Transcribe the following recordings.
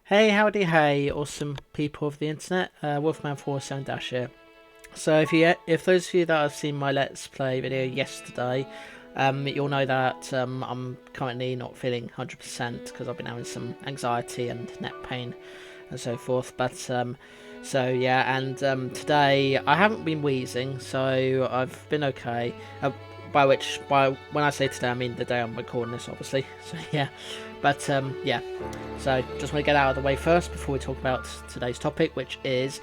Hey, howdy, hey, awesome people of the internet. Wolfman47 here. So, if those of you that have seen my Let's Play video yesterday, you'll know that I'm currently not feeling 100% because I've been having some anxiety and neck pain and so forth. So yeah, and today I haven't been wheezing, so I've been okay. By when I say today, I mean the day I'm recording this, obviously. So yeah, yeah. So just want to get out of the way first before we talk about today's topic, which is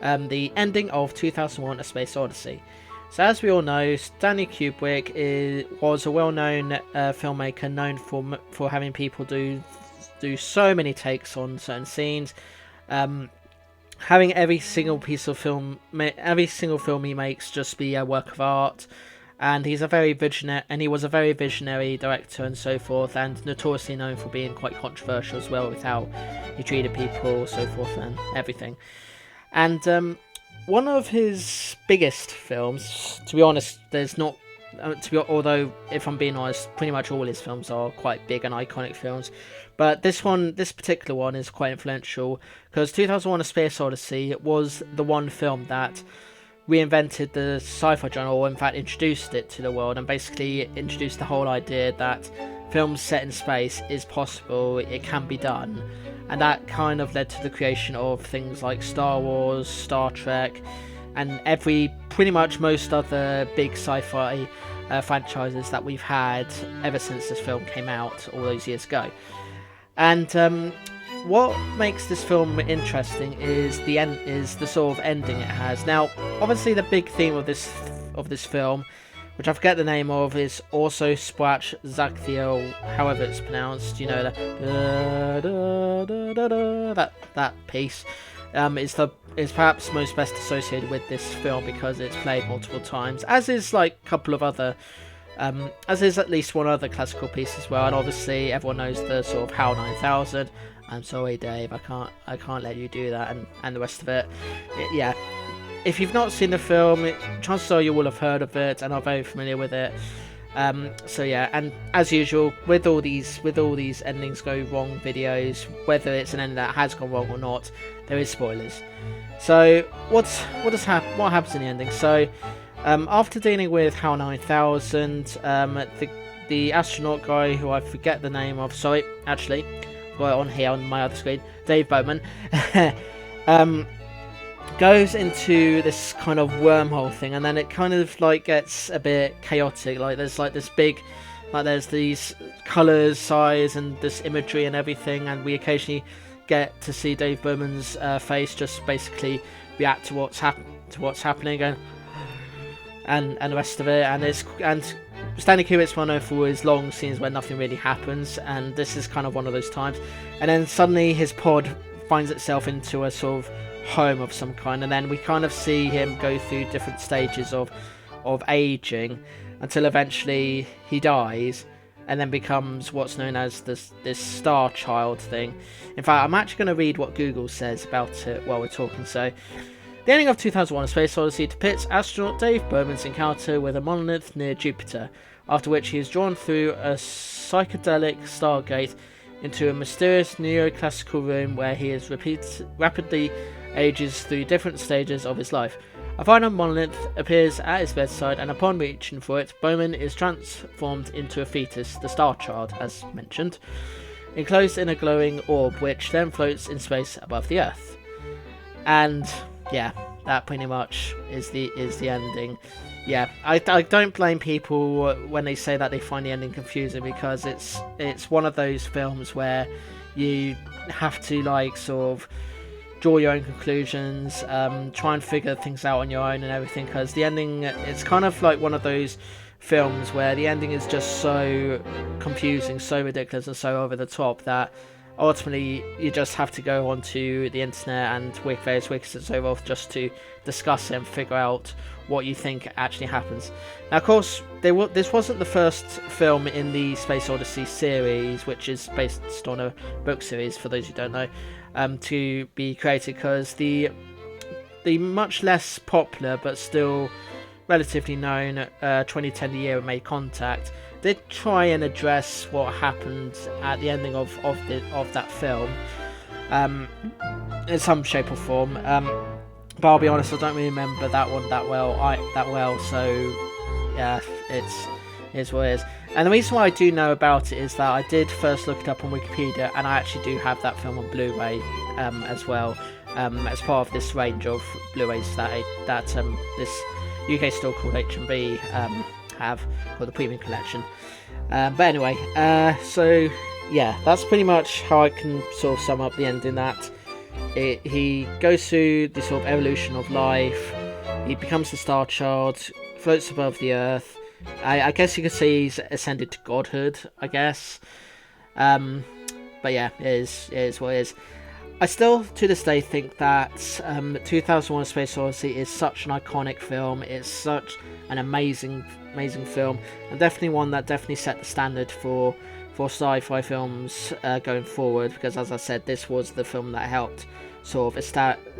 the ending of 2001: A Space Odyssey. So as we all know, Stanley Kubrick was a well-known filmmaker known for having people do so many takes on certain scenes, having every single film he makes just be a work of art. And he was a very visionary director and so forth, and notoriously known for being quite controversial as well with how he treated people, so forth, and everything. And one of his biggest films, to be honest, there's not. Although, if I'm being honest, pretty much all his films are quite big and iconic films, but this particular one, is quite influential because 2001: A Space Odyssey was the one film that reinvented the sci-fi genre, or in fact introduced it to the world, and basically introduced the whole idea that films set in space is possible, it can be done. And that kind of led to the creation of things like Star Wars, Star Trek, and pretty much most other big sci-fi franchises that we've had ever since this film came out all those years ago. And what makes this film interesting is the sort of ending it has. Now, obviously, the big theme of this film, which I forget the name of, is also Sprach Zachthiel, however it's pronounced. You know, that piece is perhaps most best associated with this film because it's played multiple times, as is like a couple of other. As is at least one other classical piece as well, and obviously everyone knows the sort of HAL 9000. I'm sorry, Dave, I can't let you do that, and the rest of it. Yeah, if you've not seen the film, chances are you will have heard of it and are very familiar with it. So yeah, and as usual, with all these endings go wrong videos, whether it's an ending that has gone wrong or not, there is spoilers. So what happens in the ending? So after dealing with HAL 9000, the astronaut guy who I forget the name of, sorry, actually, got it on here on my other screen, Dave Bowman, goes into this kind of wormhole thing, and then it kind of like gets a bit chaotic. Like there's like this big, like there's these colours, size, and this imagery and everything, and we occasionally get to see Dave Bowman's face just basically react to what's happening, and the rest of it, and Stanley Kubrick's well known for his long scenes where nothing really happens, and this is kind of one of those times. And then suddenly his pod finds itself into a sort of home of some kind, and then we kind of see him go through different stages of aging until eventually he dies, and then becomes what's known as this star child thing. In fact, I'm actually going to read what Google says about it while we're talking. So, the ending of 2001: A Space Odyssey depicts astronaut Dave Bowman's encounter with a monolith near Jupiter, after which he is drawn through a psychedelic stargate into a mysterious neoclassical room where he is rapidly ages through different stages of his life. A final monolith appears at his bedside, and upon reaching for it, Bowman is transformed into a fetus, the Star Child, as mentioned, enclosed in a glowing orb which then floats in space above the Earth. And yeah, that pretty much is the ending. Yeah, I don't blame people when they say that they find the ending confusing, because it's one of those films where you have to like sort of draw your own conclusions, try and figure things out on your own and everything, because the ending, it's kind of like one of those films where the ending is just so confusing, so ridiculous, and so over the top that ultimately you just have to go onto the internet and various wikis and so forth just to discuss it and figure out what you think actually happens. Now, of course, this wasn't the first film in the Space Odyssey series, which is based on a book series, for those who don't know, to be created, because the much less popular but still relatively known 2010 The Year It Made Contact did try and address what happened at the ending of that film, in some shape or form. But I'll be honest, I don't really remember that one that well. So yeah, it's what it is. And the reason why I do know about it is that I did first look it up on Wikipedia, and I actually do have that film on Blu-ray as well, as part of this range of Blu-rays that this UK store called H&B have, called the Premium Collection. But anyway, so yeah, that's pretty much how I can sort of sum up the ending. That he goes through the sort of evolution of life. He becomes the Star Child, floats above the earth. I guess you could say he's ascended to godhood, I guess. But yeah, it is what it is. I still, to this day, think that 2001: A Space Odyssey is such an iconic film. It's such an amazing film, and definitely one that definitely set the standard for sci-fi films going forward. Because, as I said, this was the film that helped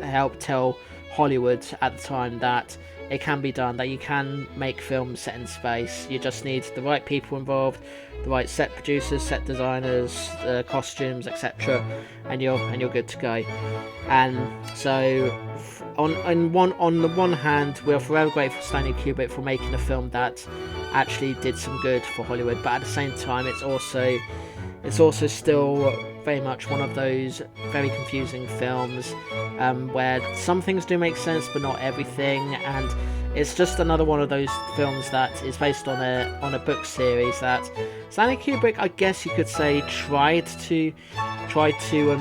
help tell Hollywood at the time that it can be done, that you can make films set in space. You just need the right people involved, the right set producers, set designers, costumes, etc., and you're good to go. And so, on the one hand, we're forever grateful to Stanley Kubrick for making a film that actually did some good for Hollywood, but at the same time, it's also still very much one of those very confusing films where some things do make sense but not everything, and it's just another one of those films that is based on a book series that Stanley Kubrick, I guess you could say, tried to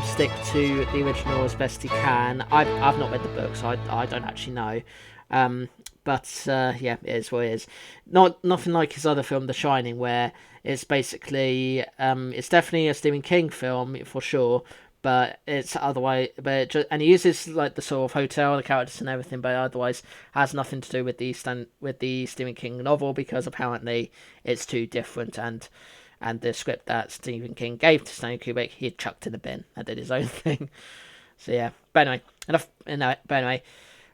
stick to the original as best he can. I've not read the book, so I don't actually know. But yeah, it is what it is. Nothing like his other film, The Shining, where it's basically it's definitely a Stephen King film for sure, but it's otherwise. And he uses like the sort of hotel, the characters and everything, but otherwise has nothing to do with the Stephen King novel, because apparently it's too different, and the script that Stephen King gave to Stanley Kubrick, he had chucked in the bin and did his own thing. So yeah, but anyway,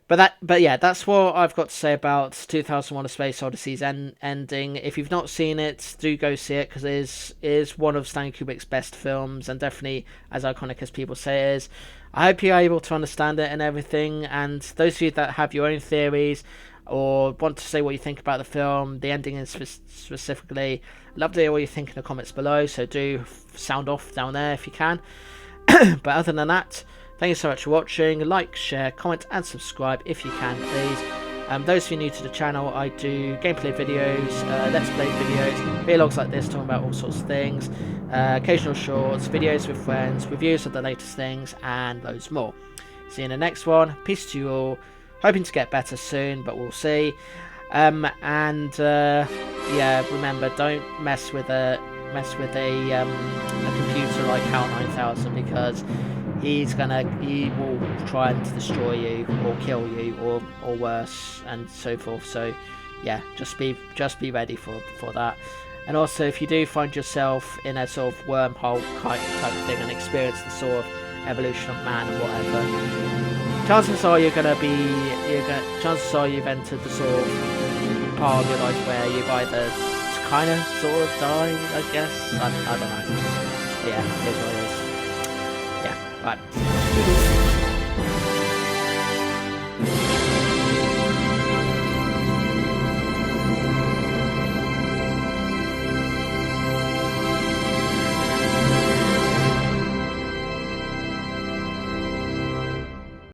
But yeah, that's what I've got to say about 2001: A Space Odyssey's ending. If you've not seen it, do go see it, because it is one of Stanley Kubrick's best films, and definitely as iconic as people say it is. I hope you're able to understand it and everything, and those of you that have your own theories or want to say what you think about the film, the ending specifically, love to hear what you think in the comments below, so do sound off down there if you can. But other than that, thank you so much for watching. Like, share, comment and subscribe if you can, please. Those of you new to the channel, I do gameplay videos, let's play videos, vlogs like this talking about all sorts of things, occasional shorts, videos with friends, reviews of the latest things, and loads more. See you in the next one. Peace to you all. Hoping to get better soon, but we'll see. Yeah, remember, don't mess with a computer like HAL 9000, because he will try and destroy you or kill you or worse and so forth. So yeah, just be ready for that. And also, if you do find yourself in a sort of wormhole type of thing and experience the sort of evolution of man and whatever, chances are you've entered the sort of part of your life where you've either kind of sort of died, I guess. I don't know. Yeah, here's what it is. Yeah, right.